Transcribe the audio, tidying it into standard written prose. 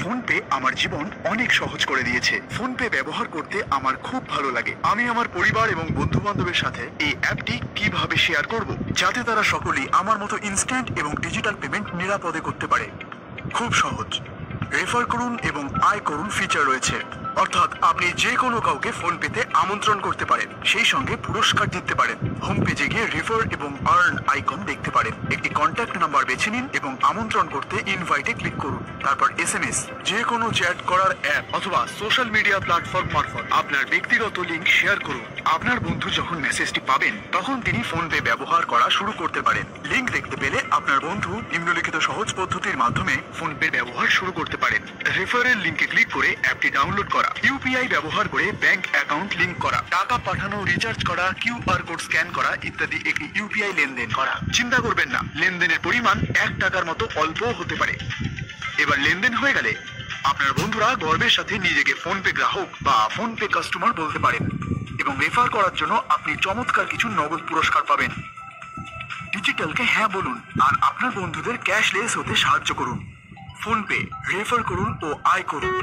PhonePe আমার জীবন অনেক সহজ করে দিয়েছে। ফোনপে ব্যবহার করতে আমার খুব ভালো লাগে। আমি আমার পরিবার এবং বন্ধু বান্ধবের সাথে এই অ্যাপটি কিভাবে শেয়ার করব যাতে তারা সকলেই আমার মতো ইনস্ট্যান্ট এবং ডিজিটাল পেমেন্ট নিরাপদে করতে পারে। খুব সহজ। রেফার করুন এবং আয় করুন ফিচার রয়েছে, অর্থাৎ আপনি যে কোনো কাউকে ফোন পেতে আমন্ত্রণ করতে পারেন, সেই সঙ্গে পুরস্কার জিততে পারেন। হোম পেজে গিয়ে রেফার এবং আর্ন আইকন দেখতে পারেন। একটি কন্ট্যাক্ট নাম্বার বেছে নিন এবং আমন্ত্রণ করতে ইনভাইটে ক্লিক করুন। তারপর এসএমএস, যে কোনো চ্যাট করার অ্যাপ অথবা সোশ্যাল মিডিয়া প্ল্যাটফর্ম মারফত আপনার ব্যক্তিগত লিঙ্ক শেয়ার করুন। আপনার বন্ধু যখন মেসেজটি পাবেন তখন তিনি ফোন পে ব্যবহার করা শুরু করতে পারেন। লিঙ্ক দেখতে পেলে আপনার বন্ধু নিম্নলিখিত সহজ পদ্ধতির মাধ্যমে ফোন পে ব্যবহার শুরু করতে পারেন। রেফারের লিঙ্কে ক্লিক করে অ্যাপটি ডাউনলোড করা, ইউপিআই ব্যবহার করে ব্যাংক অ্যাকাউন্ট লিংক করা, টাকা পাঠানো, রিচার্জ করা, কিউআর কোড স্ক্যান করা ইত্যাদি একটি ইউপিআই লেনদেন করা। চিন্তা করবেন না, লেনদেনের পরিমাণ 1 টাকার মতো অল্প হতে পারে। এবার লেনদেন হয়ে গেলে আপনার বন্ধুরা গর্বের সাথে নিজেকে ফোনপে গ্রাহক বা ফোনপে কাস্টমার বলতে পারেন এবং রেফার করার জন্য আপনি চমৎকার কিছু নগদ পুরস্কার পাবেন। ডিজিটালকে হ্যাঁ বলুন আর আপনার বন্ধুদের ক্যাশলেস হতে সাহায্য করুন। ফোনপে, রেফার করুন ও আয় করুন।